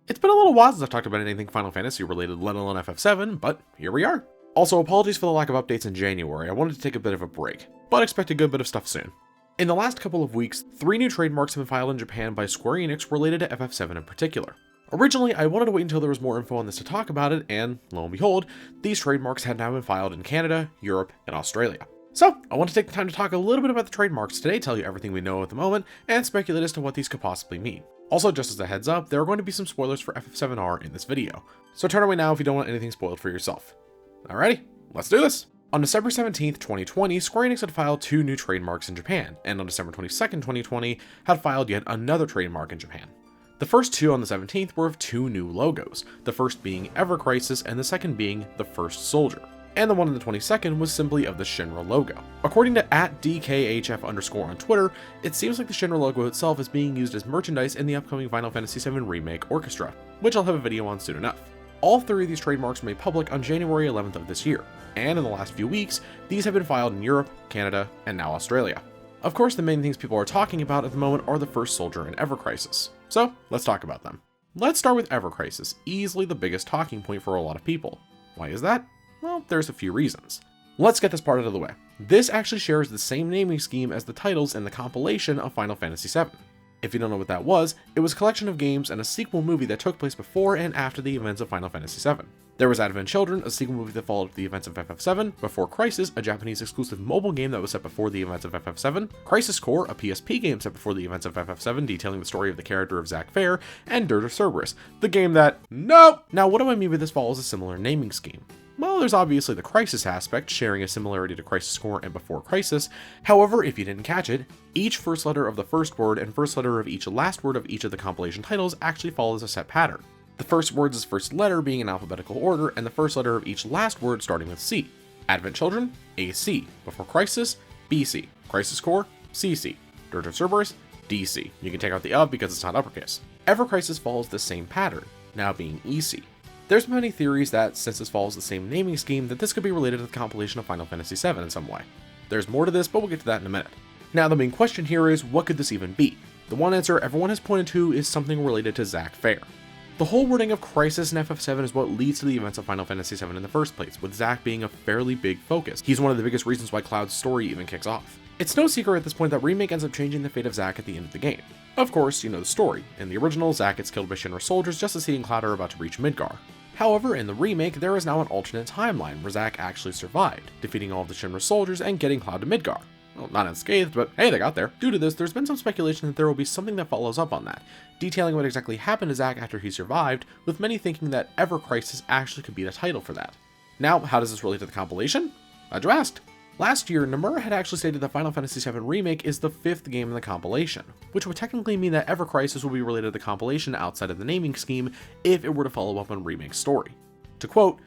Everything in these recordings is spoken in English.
It's been a little while since I've talked about anything Final Fantasy related, let alone FF7, but here we are. Also, apologies for the lack of updates in January. I wanted to take a bit of a break, but expect a good bit of stuff soon. In the last couple of weeks, 3 new trademarks have been filed in Japan by Square Enix related to FF7 in particular. Originally, I wanted to wait until there was more info on this to talk about it, and lo and behold, these trademarks had now been filed in Canada, Europe, and Australia. So, I want to take the time to talk a little bit about the trademarks today, tell you everything we know at the moment, and speculate as to what these could possibly mean. Also, just as a heads up, there are going to be some spoilers for FF7R in this video, so turn away now if you don't want anything spoiled for yourself. Alrighty, let's do this! On December 17th, 2020, Square Enix had filed 2 new trademarks in Japan, and on December 22nd, 2020, had filed yet another trademark in Japan. The first 2 on the 17th were of 2 new logos, the first being Ever Crisis and the second being The First Soldier. And the one on the 22nd was simply of the Shinra logo. According to @DKHF_ on Twitter, it seems like the Shinra logo itself is being used as merchandise in the upcoming Final Fantasy VII Remake Orchestra, which I'll have a video on soon enough. All 3 of these trademarks were made public on January 11th of this year, and in the last few weeks, these have been filed in Europe, Canada, and now Australia. Of course, the main things people are talking about at the moment are The First Soldier and Ever Crisis, so let's talk about them. Let's start with Ever Crisis, easily the biggest talking point for a lot of people. Why is that? Well, there's a few reasons. Let's get this part out of the way. This actually shares the same naming scheme as the titles in the compilation of Final Fantasy VII. If you don't know what that was a collection of games and a sequel movie that took place before and after the events of Final Fantasy VII. There was Advent Children, a sequel movie that followed the events of FF7, Before Crisis, a Japanese exclusive mobile game that was set before the events of FF7, Crisis Core, a PSP game set before the events of FF7 detailing the story of the character of Zack Fair, and Dirge of Cerberus, the game that— nope! Now what do I mean by this follows a similar naming scheme? Well, there's obviously the Crisis aspect, sharing a similarity to Crisis Core and Before Crisis. However, if you didn't catch it, each first letter of the first word and first letter of each last word of each of the compilation titles actually follows a set pattern. The first word's first letter being in alphabetical order, and the first letter of each last word starting with C. Advent Children, AC. Before Crisis, BC. Crisis Core, CC. Dirge of Cerberus, DC. You can take out the of because it's not uppercase. Ever Crisis follows the same pattern, now being EC. There's many theories that, since this follows the same naming scheme, that this could be related to the compilation of Final Fantasy VII in some way. There's more to this, but we'll get to that in a minute. Now, the main question here is, what could this even be? The one answer everyone has pointed to is something related to Zack Fair. The whole wording of Crisis in FF7 is what leads to the events of Final Fantasy VII in the first place, with Zack being a fairly big focus. He's one of the biggest reasons why Cloud's story even kicks off. It's no secret at this point that Remake ends up changing the fate of Zack at the end of the game. Of course, you know the story. In the original, Zack gets killed by Shinra soldiers just as he and Cloud are about to reach Midgar. However, in the remake, there is now an alternate timeline where Zack actually survived, defeating all of the Shinra soldiers and getting Cloud to Midgar. Well, not unscathed, but hey, they got there. Due to this, there's been some speculation that there will be something that follows up on that, detailing what exactly happened to Zack after he survived, with many thinking that Ever Crisis actually could be the title for that. Now, how does this relate to the compilation? Glad you asked. Last year, Nomura had actually stated that Final Fantasy VII Remake is the 5th game in the compilation, which would technically mean that Ever Crisis will be related to the compilation outside of the naming scheme if it were to follow up on Remake's story. To quote,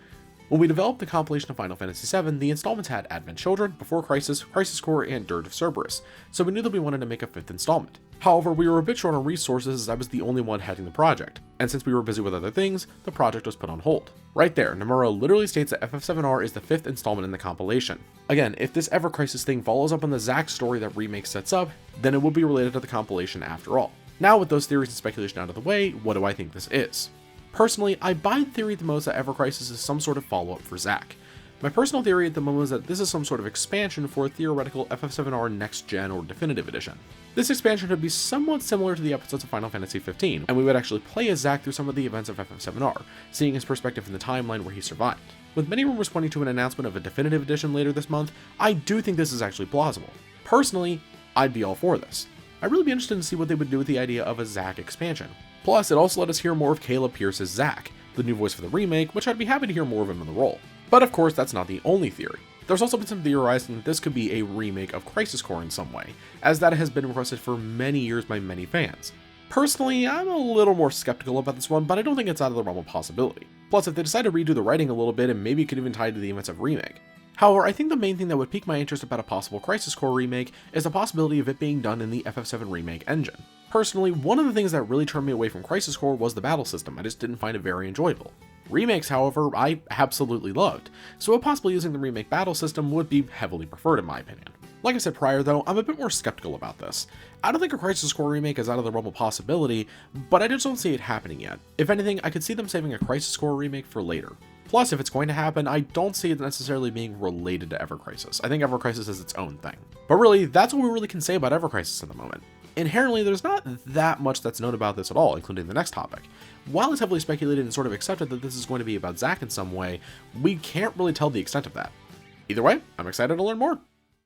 "When we developed the compilation of Final Fantasy VII, the installments had Advent Children, Before Crisis, Crisis Core, and Dirge of Cerberus, so we knew that we wanted to make a 5th installment. However, we were a bit short on resources as I was the only one heading the project, and since we were busy with other things, the project was put on hold." Right there, Nomura literally states that FF7R is the 5th installment in the compilation. Again, if this Ever Crisis thing follows up on the Zack story that Remake sets up, then it will be related to the compilation after all. Now with those theories and speculation out of the way, what do I think this is? Personally, I buy the theory at the most that Ever Crisis is some sort of follow-up for Zack. My personal theory at the moment is that this is some sort of expansion for a theoretical FF7R Next Gen or Definitive Edition. This expansion would be somewhat similar to the episodes of Final Fantasy XV, and we would actually play as Zack through some of the events of FF7R, seeing his perspective in the timeline where he survived. With many rumors pointing to an announcement of a Definitive Edition later this month, I do think this is actually plausible. Personally, I'd be all for this. I'd really be interested to see what they would do with the idea of a Zack expansion. Plus, it also let us hear more of Caleb Pierce as Zack, the new voice for the remake, which I'd be happy to hear more of him in the role. But of course, that's not the only theory. There's also been some theorizing that this could be a remake of Crisis Core in some way, as that has been requested for many years by many fans. Personally, I'm a little more skeptical about this one, but I don't think it's out of the realm of possibility. Plus, if they decide to redo the writing a little bit, and maybe it could even tie to the events of Remake. However, I think the main thing that would pique my interest about a possible Crisis Core remake is the possibility of it being done in the FF7 Remake engine. Personally, one of the things that really turned me away from Crisis Core was the battle system. I just didn't find it very enjoyable. Remakes, however, I absolutely loved, so possibly using the remake battle system would be heavily preferred in my opinion. Like I said prior though, I'm a bit more skeptical about this. I don't think a Crisis Core remake is out of the realm of possibility, but I just don't see it happening yet. If anything, I could see them saving a Crisis Core remake for later. Plus, if it's going to happen, I don't see it necessarily being related to Ever Crisis. I think Ever Crisis is its own thing. But really, that's what we really can say about Ever Crisis at the moment. Inherently, there's not that much that's known about this at all, including the next topic. While it's heavily speculated and sort of accepted that this is going to be about Zack in some way, we can't really tell the extent of that. Either way, I'm excited to learn more.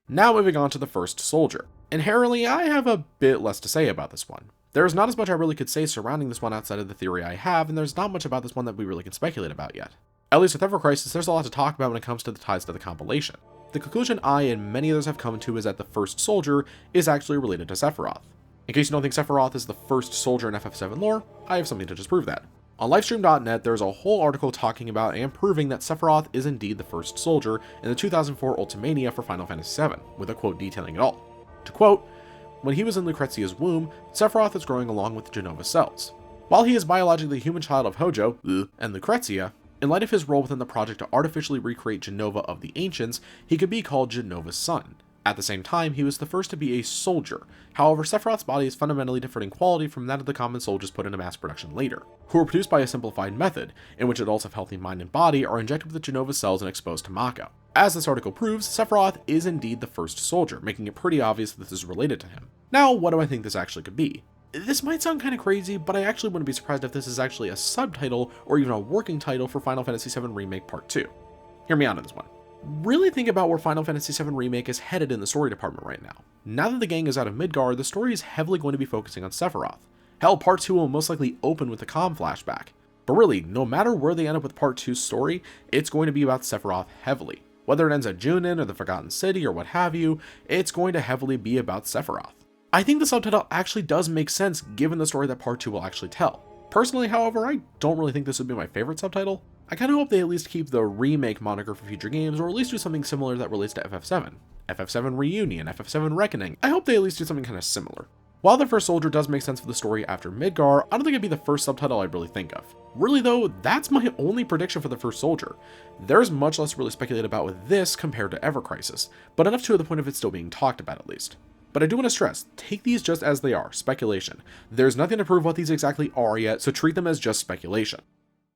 Now moving on to the First Soldier. Inherently, I have a bit less to say about this one. There's not as much I really could say surrounding this one outside of the theory I have, and there's not much about this one that we really can speculate about yet. At least with Ever Crisis, there's a lot to talk about when it comes to the ties to the compilation. The conclusion I and many others have come to is that the First Soldier is actually related to Sephiroth. In case you don't think Sephiroth is the first soldier in FF7 lore, I have something to disprove that. On livestream.net, there's a whole article talking about and proving that Sephiroth is indeed the first soldier in the 2004 Ultimania for Final Fantasy VII, with a quote detailing it all. To quote, "When he was in Lucrezia's womb, Sephiroth is growing along with Genova's cells. While he is biologically the human child of Hojo and Lucrezia, in light of his role within the project to artificially recreate Genova of the Ancients, he could be called Genova's son. At the same time, he was the first to be a soldier. However, Sephiroth's body is fundamentally different in quality from that of the common soldiers put into mass production later, who were produced by a simplified method, in which adults of healthy mind and body are injected with the Genova cells and exposed to Mako. As this article proves, Sephiroth is indeed the first soldier, making it pretty obvious that this is related to him. Now, what do I think this actually could be? This might sound kind of crazy, but I actually wouldn't be surprised if this is actually a subtitle or even a working title for Final Fantasy VII Remake Part 2. Hear me out on this one. Really think about where Final Fantasy VII Remake is headed in the story department right now. Now that the gang is out of Midgar, the story is heavily going to be focusing on Sephiroth. Hell, Part 2 will most likely open with the Calm flashback. But really, no matter where they end up with Part 2's story, it's going to be about Sephiroth heavily. Whether it ends at Junin or the Forgotten City or what have you, it's going to heavily be about Sephiroth. I think the subtitle actually does make sense given the story that Part 2 will actually tell. Personally, however, I don't really think this would be my favorite subtitle. I kind of hope they at least keep the remake moniker for future games, or at least do something similar that relates to FF7. FF7 Reunion, FF7 Reckoning. I hope they at least do something kind of similar. While the First Soldier does make sense for the story after Midgar, I don't think it'd be the first subtitle I'd really think of. Really though, that's my only prediction for the First Soldier. There's much less to really speculate about with this compared to Ever Crisis, but enough to the point of it still being talked about at least. But I do want to stress, take these just as they are, speculation. There's nothing to prove what these exactly are yet, so treat them as just speculation.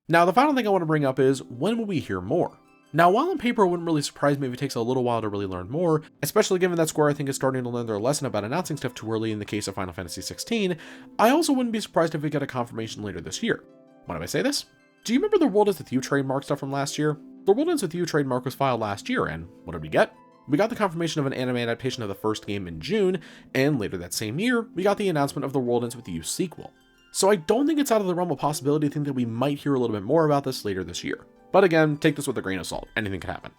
Now, the final thing I want to bring up is, when will we hear more? Now, while on paper it wouldn't really surprise me if it takes a little while to really learn more, especially given that Square I think is starting to learn their lesson about announcing stuff too early in the case of Final Fantasy XVI, I also wouldn't be surprised if we get a confirmation later this year. Why do I say this? Do you remember the World Ends With You trademark stuff from last year? The World Ends With You trademark was filed last year, and what did we get? We got the confirmation of an anime adaptation of the first game in June, and later that same year, we got the announcement of the World Ends With You sequel. So I don't think it's out of the realm of possibility to think that we might hear a little bit more about this later this year. But again, take this with a grain of salt. Anything could happen.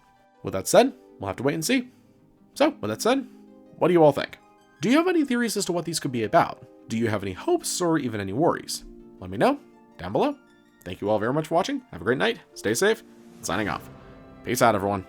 With that said, we'll have to wait and see. So, with that said, what do you all think? Do you have any theories as to what these could be about? Do you have any hopes or even any worries? Let me know down below. Thank you all very much for watching. Have a great night. Stay safe. Signing off. Peace out, everyone.